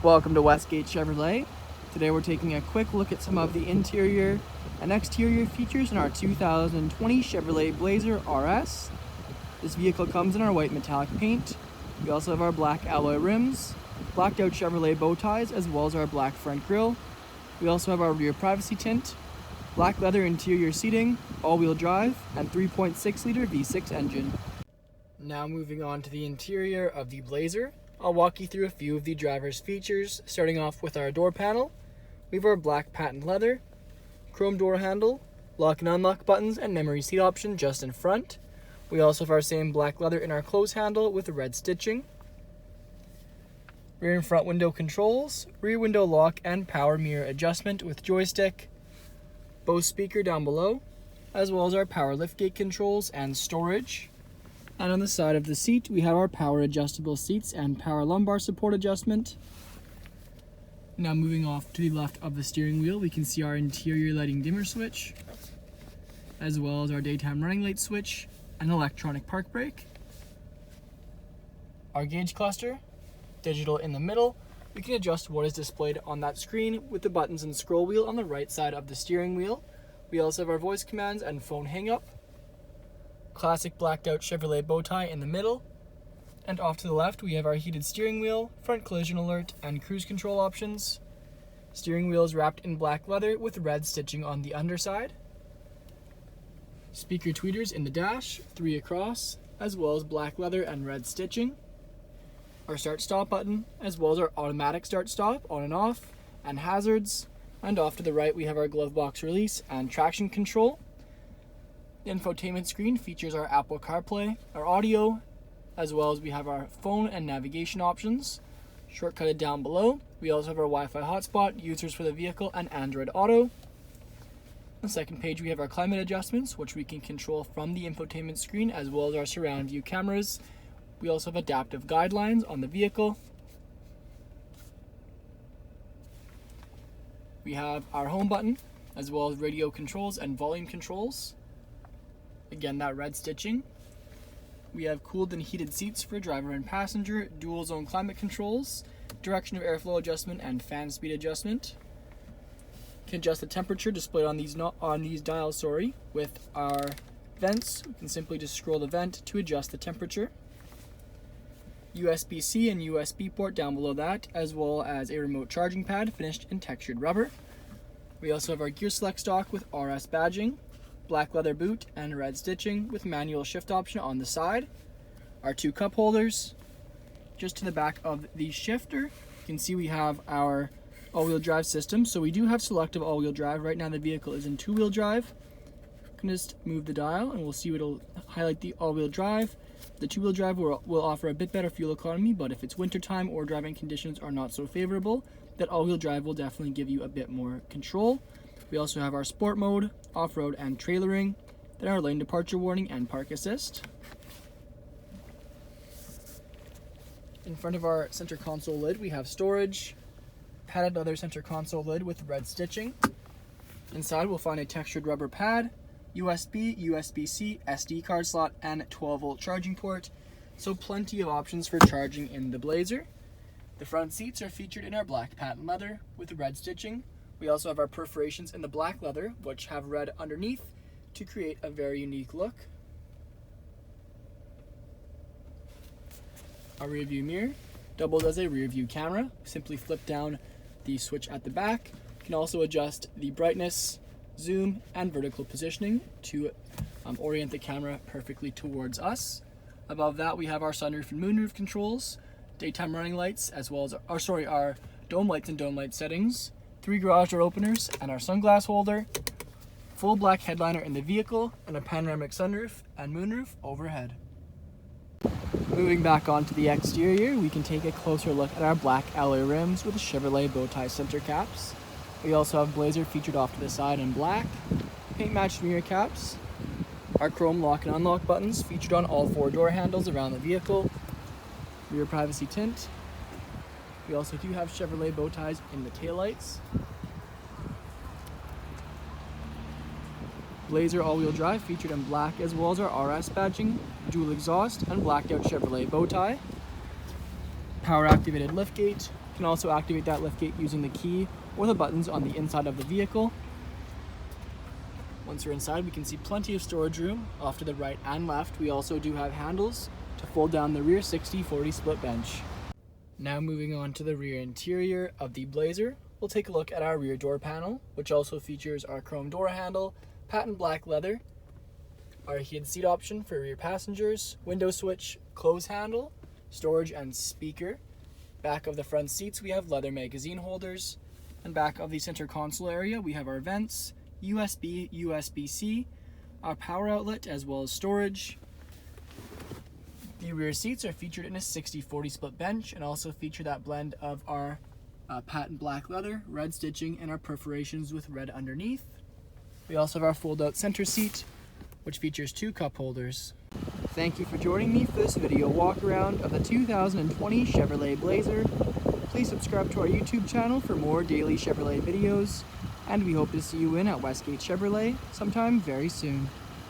Welcome to Westgate Chevrolet. Today we're taking a quick look at some of the interior and exterior features in our 2020 Chevrolet Blazer RS. This vehicle comes in our white metallic paint. We also have our black alloy rims, blacked out Chevrolet bow ties, as well as our black front grille. We also have our rear privacy tint, black leather interior seating, all-wheel drive, and 3.6-liter V6 engine. Now moving on to the interior of the Blazer, I'll walk you through a few of the driver's features, starting off with our door panel. We have our black patent leather, chrome door handle, lock and unlock buttons, and memory seat option just in front. We also have our same black leather in our close handle with red stitching. Rear and front window controls, rear window lock and power mirror adjustment with joystick, Bose speaker down below, as well as our power liftgate controls and storage. And on the side of the seat, we have our power adjustable seats and power lumbar support adjustment. Now moving off to the left of the steering wheel, we can see our interior lighting dimmer switch, as well as our daytime running light switch and electronic park brake. Our gauge cluster, digital in the middle. We can adjust what is displayed on that screen with the buttons and scroll wheel on the right side of the steering wheel. We also have our voice commands and phone hang-up. Classic blacked out Chevrolet bow tie in the middle. And off to the left, we have our heated steering wheel, front collision alert, and cruise control options. Steering wheel is wrapped in black leather with red stitching on the underside. Speaker tweeters in the dash, 3 across, as well as black leather and red stitching. Our start stop button, as well as our automatic start stop on and off, and hazards. And off to the right, we have our glove box release and traction control. The infotainment screen features our Apple CarPlay, our audio, as well as we have our phone and navigation options. Shortcutted down below, we also have our Wi-Fi hotspot, users for the vehicle, and Android Auto. On the second page, we have our climate adjustments, which we can control from the infotainment screen, as well as our surround view cameras. We also have adaptive guidelines on the vehicle. We have our home button, as well as radio controls and volume controls. Again, that red stitching. We have cooled and heated seats for driver and passenger, dual zone climate controls, direction of airflow adjustment, and fan speed adjustment. Can adjust the temperature displayed on these dials, with our vents. We can simply just scroll the vent to adjust the temperature. USB-C and USB port down below that, as well as a remote charging pad finished in textured rubber. We also have our gear select stock with RS badging, black leather boot, and red stitching with manual shift option on the side. Our 2 cup holders. Just to the back of the shifter, you can see we have our all-wheel drive system. So we do have selective all-wheel drive. Right now the vehicle is in 2-wheel drive. You can just move the dial and we'll see it'll highlight the all-wheel drive. The 2-wheel drive will offer a bit better fuel economy, but if it's wintertime or driving conditions are not so favorable, that all-wheel drive will definitely give you a bit more control. We also have our sport mode, off-road, and trailering, then our lane departure warning and park assist. In front of our center console lid, we have storage, padded leather center console lid with red stitching. Inside, we'll find a textured rubber pad, USB, USB-C, SD card slot, and 12-volt charging port. So plenty of options for charging in the Blazer. The front seats are featured in our black patent leather with red stitching. We also have our perforations in the black leather, which have red underneath to create a very unique look. Our rear view mirror doubles as a rear view camera. Simply flip down the switch at the back. You can also adjust the brightness, zoom, and vertical positioning to orient the camera perfectly towards us. Above that, we have our sunroof and moonroof controls, daytime running lights, as well as our dome lights and dome light settings, 3 garage door openers, and our sunglass holder, full black headliner in the vehicle, and a panoramic sunroof and moonroof overhead. Moving back onto the exterior, we can take a closer look at our black alloy rims with the Chevrolet bow tie center caps. We also have Blazer featured off to the side in black, paint matched mirror caps, our chrome lock and unlock buttons featured on all 4 door handles around the vehicle, rear privacy tint. We also do have Chevrolet bow ties in the taillights. Blazer all-wheel drive featured in black, as well as our RS badging, dual exhaust, and blacked out Chevrolet bow tie. Power activated liftgate, You can also activate that liftgate using the key or the buttons on the inside of the vehicle. Once you're inside, we can see plenty of storage room off to the right and left. We also do have handles to fold down the rear 60/40 split bench. Now moving on to the rear interior of the Blazer, we'll take a look at our rear door panel, which also features our chrome door handle, patent black leather, our heated seat option for rear passengers, window switch, close handle, storage and speaker. Back of the front seats we have leather magazine holders, and back of the center console area we have our vents, USB, USB-C, our power outlet as well as storage. The rear seats are featured in a 60/40 split bench and also feature that blend of our patent black leather, red stitching, and our perforations with red underneath. We also have our fold-out center seat, which features 2 cup holders. Thank you for joining me for this video walk around of the 2020 Chevrolet Blazer. Please subscribe to our YouTube channel for more daily Chevrolet videos, and we hope to see you in at Westgate Chevrolet sometime very soon.